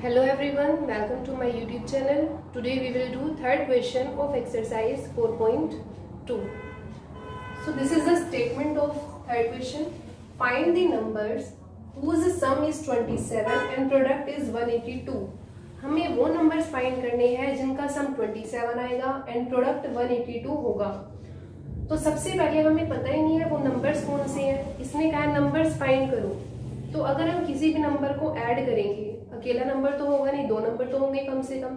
Hello everyone, welcome to my YouTube channel. Today we will do third question of exercise 4.2. So this is the statement of third question. Find the numbers whose sum is 27 and product is 182. हमें वो numbers find करने हैं जिनका सम 27 आएगा and product 182 होगा। तो सबसे पहले हमें पता ही नहीं है वो नंबर्स कौन से हैं। इसने कहा नंबर्स फाइंड करो। तो अगर हम किसी भी नंबर को ऐड करेंगे, अकेला नंबर तो होगा नहीं, दो नंबर तो होंगे कम से कम,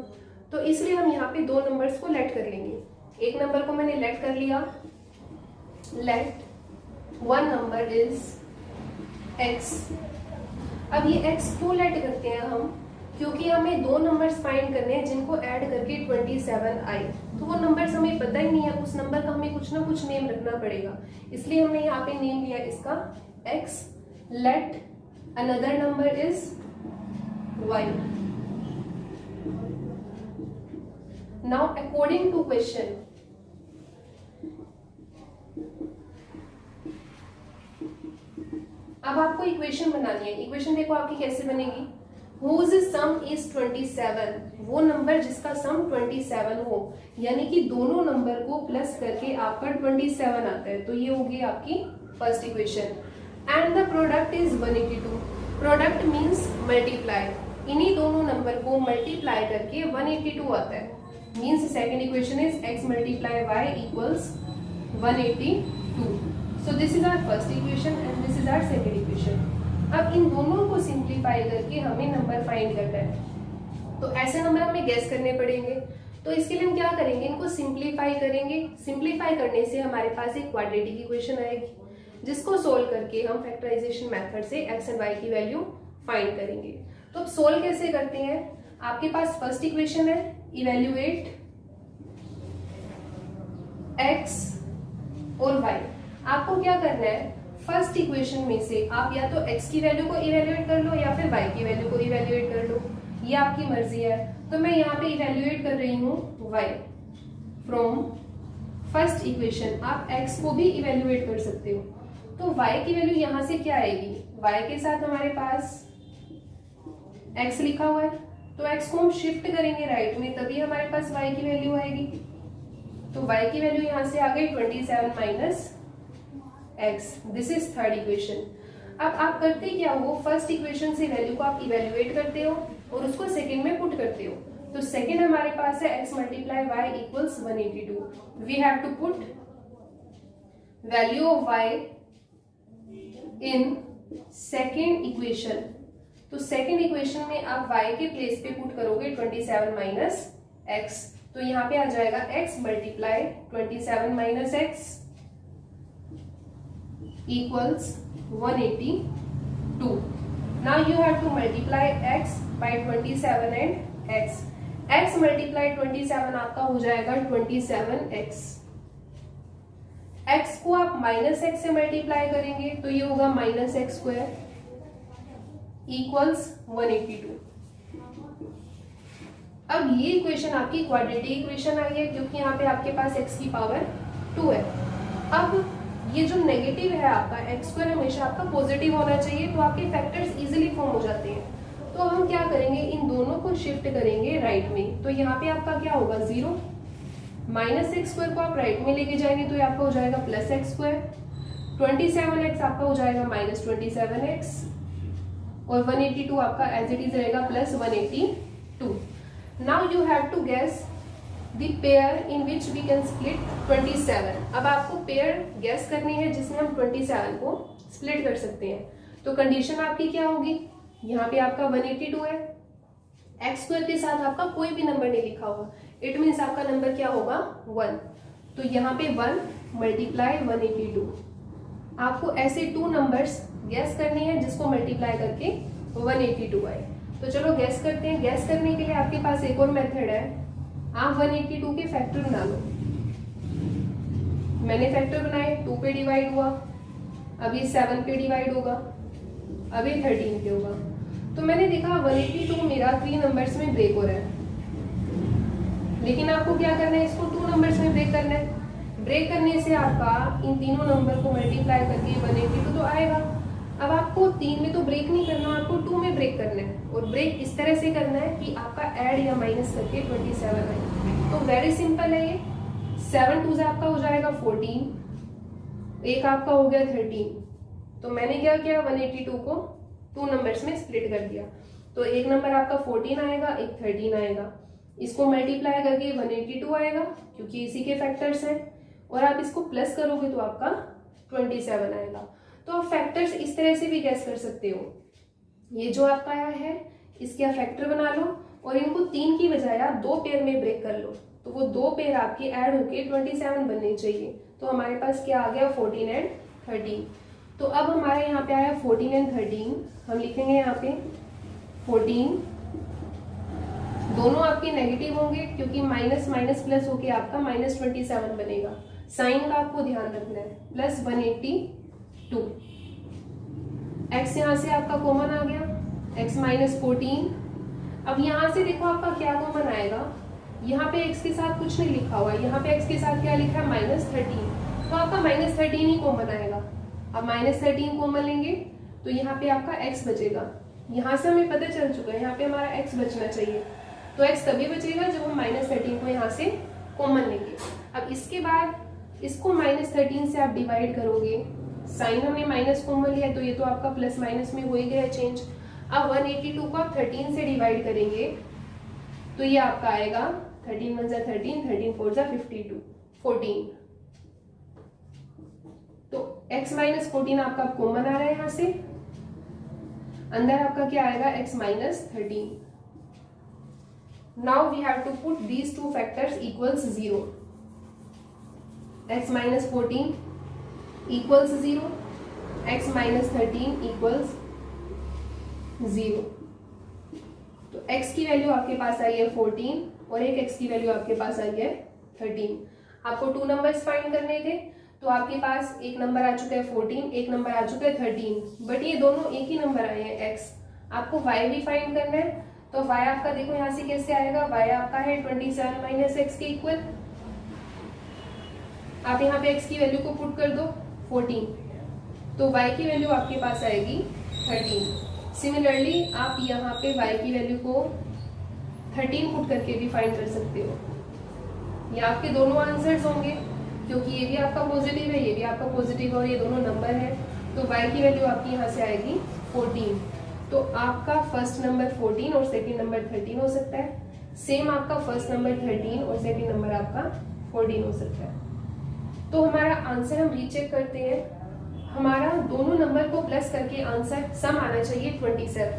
तो इसलिए हम यहाँ पे दो नंबर्स को लेट कर लेंगे। एक नंबर को मैंने लेट कर लिया, let one number is x। अब ये x क्यों लेट करते हैं हम? क्योंकि हमें दो नंबर्स फाइंड करने हैं जिनको ऐड करके 27 आए। तो वो नंबर्स हमें पता ही नहीं है, उस नंबर का हमें कुछ ना कुछ नेम रखना पड़ेगा। इसलिए हमने यहाँ पे नेम लिया इसका x। Let another number is y. Now according to question, अब आपको इक्वेशन बनानी है। इक्वेशन देखो आपकी कैसे बनेगी। Whose sum is 27, वो नंबर जिसका सम 27 हो, यानी कि दोनों नंबर को प्लस करके आपका 27 आता है। तो ये होगी आपकी first equation. And the product is 182। Product means multiply, इन्हीं दोनों नंबर को मल्टीप्लाई करके 182 आता है। Means second equation is x multiply y equals 182। So this is our first equation and this is our second equation. अब इन दोनों को सिंप्लीफाई करके हमें नंबर फाइंड करना है। तो ऐसे नंबर हमें गैस करने पड़ेंगे। तो इसके लिए हम क्या करेंगे, इनको सिंप्लीफाई करेंगे। सिंप्लीफाई करने से हमारे पास एक क्वाड्रेटिक इक्वेशन आएगी, जिसको सोल्व करके हम फैक्टराइजेशन मेथड से x एंड y की वैल्यू फाइंड करेंगे। तो अब सोल्व कैसे करते हैं? आपके पास फर्स्ट इक्वेशन है, इवेल्युएट x और y। आपको क्या करना है, फर्स्ट इक्वेशन में से आप या तो x की वैल्यू को इवेल्युएट कर लो या फिर y की वैल्यू को इवेल्युएट कर लो, ये आपकी मर्जी है। तो मैं यहाँ पे इवेल्युएट कर रही हूँ y फ्रॉम फर्स्ट इक्वेशन। आप x को भी इवेल्युएट कर सकते हो। तो y की वैल्यू यहाँ से क्या आएगी, y के साथ हमारे पास x लिखा हुआ है, तो x को हम शिफ्ट करेंगे राइट में, तभी हमारे पास y की वैल्यू आएगी। तो y की वैल्यू यहाँ से आ गई 27 minus x। This is third equation. अब आप करते क्या हो, फर्स्ट इक्वेशन से वैल्यू को आप इवेल्युएट करते हो और उसको सेकंड में पुट करते हो। तो सेकंड हमारे पास है x multiply y equals 182। We have to put value of y in second equation. तो सेकेंड इक्वेशन में आप y के प्लेस पे पुट करोगे 27 माइनस x। तो यहाँ पे आ जाएगा x multiply 27 minus x equals 182. Now you have to multiply x by 27 and x. x multiply 27 आपका हो जाएगा 27x। x को आप माइनस x से मल्टीप्लाई करेंगे तो ये होगा माइनस एक्स स्क्वायर इक्वल्स 182। अब ये इक्वेशन आपकी क्वाड्रेटिक इक्वेशन आई है, क्योंकि यहाँ पे आपके पास x की पावर 2 है। अब ये जो नेगेटिव है आपका एक्स स्क्वायर हमेशा आपका पॉजिटिव होना चाहिए, तो आपके फैक्टर्स इजीली फॉर्म हो जाते हैं। तो हम क्या करेंगे, इन दोनों को शिफ्ट करेंगे राइट में। तो यहाँ पे आपका क्या होगा 0, माइनस एक्स स्क्वायर को आप राइट में लेके जाएंगे तो ये आपका हो जाएगा प्लस एक्स स्क्वायर। 27x आपका हो जाएगा माइनस 27x और 182 आपका एज इट इज रहेगा plus 182। Now you have to guess The pair in which we can split 27। अब आपको पेयर गैस करनी है जिसमें हम 27 को स्प्लिट कर सकते हैं। तो कंडीशन आपकी क्या होगी, यहाँ पे आपका 182 है, एक्स स्क्वायर के साथ आपका कोई भी नंबर नहीं लिखा होगा, इट मीन्स आपका नंबर क्या होगा 1। तो यहाँ पे 1 मल्टीप्लाई 182। आपको ऐसे 2 नंबर्स गैस करने हैं जिसको मल्टीप्लाई करके 182 आए। तो चलो गैस करते हैं। गैस करने के लिए आपके पास एक और मेथड है, आप 182 के फैक्टर बना लो। मैंने फैक्टर बनाए, 2 पे डिवाइड हुआ, अब ये 7 पे डिवाइड होगा, अब ये 13 पे होगा। तो मैंने देखा 182 मेरा 3 नंबर्स में ब्रेक हो रहा है, लेकिन आपको क्या करना है, इसको 2 नंबर्स में ब्रेक करना है। ब्रेक करने से आपका इन तीनों नंबर को मल्टीप्लाई करके 182 तो आएगा। अब आपको 3 में तो ब्रेक नहीं करना, आपको 2 में ब्रेक करना है, और ब्रेक इस तरह से करना है कि आपका ऐड या माइनस करके 27 आए। तो वेरी सिंपल है ये। 7 2 आपका हो जाएगा 14, एक आपका हो गया 13। तो मैंने क्या किया, 182 को 2 नंबर्स में स्प्लिट कर दिया। तो एक नंबर आपका 14 आएगा, एक 13 आएगा। इसको मल्टीप्लाई करके 182 आएगा क्योंकि इसी के फैक्टर्स हैं, और आप इसको प्लस करोगे तो आपका 27 आएगा। तो आप फैक्टर्स इस तरह से भी गैस कर सकते हो। ये जो आपका आया है इसके आप फैक्टर बना लो, और इनको 3 की बजाय आप 2 पेयर में ब्रेक कर लो, तो वो 2 पेयर आपके ऐड होके 27 बनने चाहिए। तो हमारे पास क्या आ गया, 14 एंड 13। तो अब हमारे यहाँ पे आया 14 एंड 13। हम लिखेंगे यहाँ पे 14, दोनों आपके नेगेटिव होंगे क्योंकि माइनस माइनस प्लस होके आपका -27 बनेगा। साइन का आपको ध्यान रखना है। प्लस 182, x यहाँ से आपका कॉमन आ गया, x -14। अब यहाँ से देखो आपका क्या कॉमन आएगा, यहाँ पे x के साथ कुछ नहीं लिखा हुआ है, यहाँ पे x के साथ क्या लिखा है, -13। तो आपका -13 ही कॉमन आएगा। अब -13 कॉमन लेंगे तो यहाँ पे आपका x बचेगा। यहाँ से हमें पता चल चुका है यहाँ पे हमारा x बचना चाहिए। तो x तभी बचेगा जब हम -13 को यहाँ से कॉमन लेंगे। अब इसके बाद इसको -13 से आप डिवाइड करोगे, साइन हमने माइनस कॉमन लिया तो ये तो आपका प्लस माइनस में हो ही गया चेंज। अब 182 को आप 13 से डिवाइड करेंगे तो ये आपका आएगा 13 1 × 13, 13 4 × 52, 14। तो x -14 आपका कॉमन आ रहा है यहाँ से, अंदर आपका क्या आएगा, x -13। Now we have to put these two factors equals 0. x -14 equals 0, x -13 equals 0. तो x की वैल्यू आपके पास आई है 14 और एक x की वैल्यू आपके पास आई है 13। आपको 2 नंबर्स फाइंड करने थे, तो आपके पास एक नंबर आ चुका है 14, एक नंबर आ चुका है 13, बट ये दोनों एक ही नंबर आए हैं x। आपको y भी फाइंड करना है, तो y आपका देखो यहाँ से कैसे आएगा, y आपका है 27 - x के इक्वल। आप यहाँ पे x की वैल्यू को पुट कर दो 14, तो y की वैल्यू आपके पास आएगी 13। सिमिलरली आप यहाँ पे y की वैल्यू को 13 पुट करके भी फाइंड कर सकते हो। ये आपके दोनों आंसर्स होंगे क्योंकि ये भी आपका पॉजिटिव है, ये भी आपका पॉजिटिव है और ये दोनों नंबर है। तो y की वैल्यू आपकी यहाँ से आएगी 14। तो आपका फर्स्ट नंबर 14 और सेकंड नंबर 13 हो सकता है। सेम आपका फर्स्ट नंबर 13 और सेकंड नंबर आपका 14 हो सकता है। तो हमारा आंसर हम रीचेक करते हैं। हमारा दोनों नंबर को प्लस करके आंसर सम आना चाहिए 27।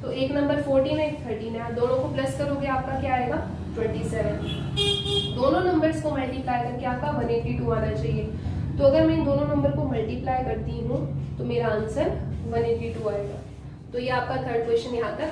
तो एक नंबर 14 है, एक 13 है, दोनों को प्लस करोगे आपका क्या आएगा 27। दोनों नंबर्स को मल्टीप्लाई करके आपका 182 आना चाहिए। तो अगर मैं इन दोनों नंबर को मल्टीप्लाई करती हूँ तो मेरा आंसर 182 आएगा। तो ये आपका थर्ड क्वेश्चन यहाँ तक